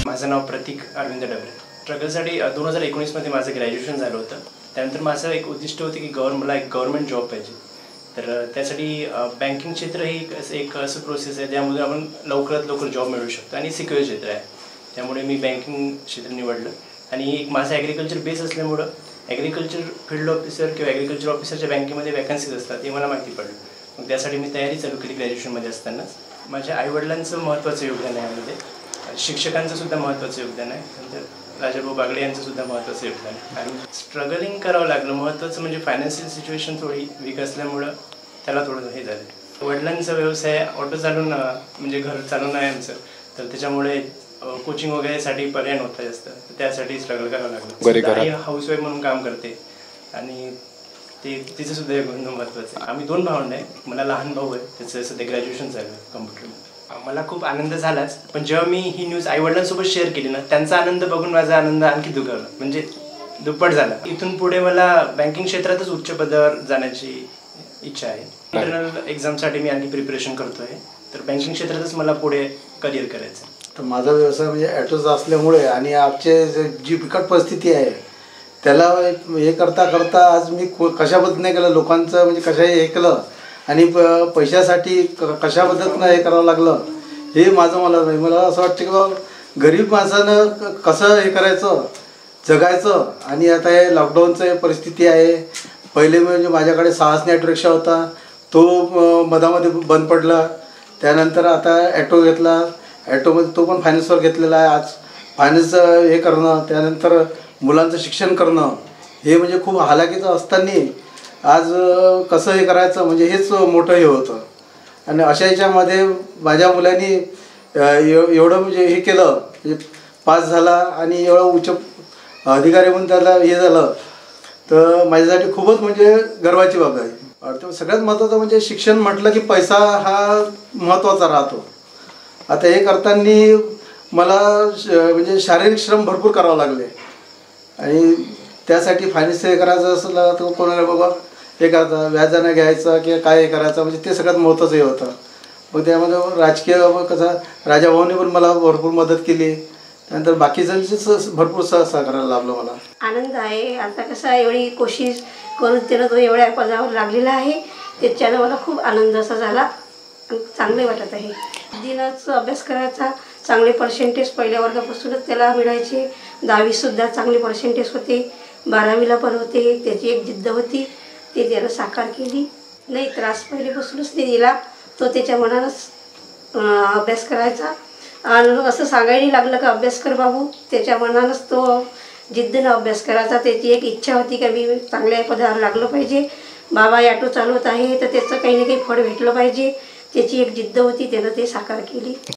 माझं नाव प्रतीक अरविंद डबरे. स्ट्रगलसाठी 2019मध्ये माझं ग्रॅज्युएशन झालं होतं. त्यानंतर माझं एक उद्दिष्ट होतं की मला एक गव्हर्नमेंट जॉब पाहिजे. तर त्यासाठी बँकिंग क्षेत्र ही एक असं प्रोसेस आहे ज्यामध्ये आपण लवकरात लवकर जॉब मिळवू शकतो आणि सिक्युअर क्षेत्र आहे. त्यामुळे मी बँकिंग क्षेत्र निवडलं आणि एक माझं ॲग्रिकल्चर बेस असल्यामुळं ॲग्रिकल्चर फील्ड ऑफिसर किंवा ॲग्रिकल्चर ऑफिसरच्या बँकेमध्ये वॅकन्सीज असतात हे मला माहिती पडलं. मग त्यासाठी मी तयारी चालू केली ग्रॅज्युएशनमध्ये असतानाच. माझ्या आईवडिलांचं महत्त्वाचं योगदान आहे यामध्ये, शिक्षकांचं सुद्धा महत्त्वाचं योगदान आहे, नंतर राजाभाऊ बागडे यांचं सुद्धा महत्त्वाचं योगदान आहे. आणि स्ट्रगलिंग करावं लागलं. महत्त्वाचं म्हणजे फायनान्शियल सिच्युएशन थोडी वीक असल्यामुळं त्याला थोडं हे झालं. वडिलांचा व्यवसाय ऑटो चालवून म्हणजे घर चालवणं आहे आमचं, तर त्याच्यामुळे कोचिंग वगैरेसाठी पर्याय नव्हता जास्त, तर त्यासाठी स्ट्रगल करावं लागलं. आई हाऊसवाईफ म्हणून काम करते आणि तिचं सुद्धा योगदान महत्त्वाचं आहे. आम्ही 2 भावंड आहे. मला लहान भाऊ आहे, त्याचं सध्या ग्रॅज्युएशन चालू आहे कम्प्युटर. मला खूप आनंद झालाच, पण जेव्हा मी ही न्यूज आईवडिलांसोबत शेअर केली ना, त्यांचा आनंद बघून माझा आनंद आणखी दुखावला, म्हणजे दुप्पट झाला. इथून पुढे मला बँकिंग क्षेत्रातच उच्च पदावर जाण्याची इच्छा आहे. इंटरनल एक्झामसाठी मी आणखी प्रिपरेशन करतो आहे, तर बँकिंग क्षेत्रातच मला पुढे करिअर करायचं. तर माझा व्यवसाय म्हणजे ॲटोचा असल्यामुळे आणि आमचे जी बिकट परिस्थिती आहे त्याला हे करता करता आज मी कशा नाही केलं, लोकांचं म्हणजे कशाही हे केलं आणि पैशासाठी कशा पद्धतीनं हे करावं लागलं हे मला नाही. मला असं वाटतं की बाबा गरीब माणसानं कसं हे करायचं, जगायचं. आणि आता हे लॉकडाऊनचं परिस्थिती आहे. पहिले म्हणजे माझ्याकडे साहस ॲटो रिक्षा होता, तो मधामध्ये बंद पडला. त्यानंतर आता ॲटो घेतला, ॲटोमध्ये तो पण फायनान्सवर घेतलेला आहे. आज फायनान्स हे करणं, त्यानंतर मुलांचं शिक्षण करणं हे म्हणजे खूप हालाकीचं असताना आज कसं हे करायचं म्हणजे हेच मोठं हे होतं. आणि अशा ह्याच्यामध्ये माझ्या मुलांनी एवढं म्हणजे हे केलं, म्हणजे पास झाला आणि एवढं उच्च अधिकारी म्हणून त्याला हे झालं, तर माझ्यासाठी खूपच म्हणजे गर्वाची बाब आहे. सगळ्यात महत्त्वाचं म्हणजे शिक्षण म्हटलं की पैसा हा महत्त्वाचा राहतो. आता हे करताना मला म्हणजे शारीरिक श्रम भरपूर करावं लागले आणि त्यासाठी फायनान्स हे करायचं असलं तर कोणाला बाबा हे करायचं, व्याजानं घ्यायचं किंवा काय हे करायचं, म्हणजे ते सगळ्यात महत्त्वाचं हे होतं. मग त्यामध्ये राजकीय कसं राजाभाऊने पण मला भरपूर मदत केली. त्यानंतर बाकीच्यांची भरपूर सहकार्य लाभलं मला. आनंद आहे. आता कसं एवढी कोशिश करून त्यानं तो एवढ्या पदावर लागलेला आहे, त्याच्यानं मला खूप आनंद असा झाला आणि चांगले वाटत आहे. दिनच अभ्यास करायचा, चांगले पर्सेंटेज पहिल्या वर्गापासूनच त्याला मिळायचे. 10वीसुद्धा चांगले पर्सेंटेज होते, 12वीला पण होते. त्याची एक जिद्द होती, ते त्यानं साकार केली. नाही त्रास पहिल्यापासूनच ते दिला. तो त्याच्या मनानंच अभ्यास करायचा आणि असं सांगायला लागलं का अभ्यास कर बाबू, त्याच्या मनानंच तो जिद्दीनं अभ्यास करायचा. त्याची एक इच्छा होती का मी चांगल्या पदावर लागलं पाहिजे, बाबा ॲटो चालवत आहे तर त्याचं काही ना काही फळ भेटलं पाहिजे. त्याची एक जिद्द होती, त्यानं ते साकार केली.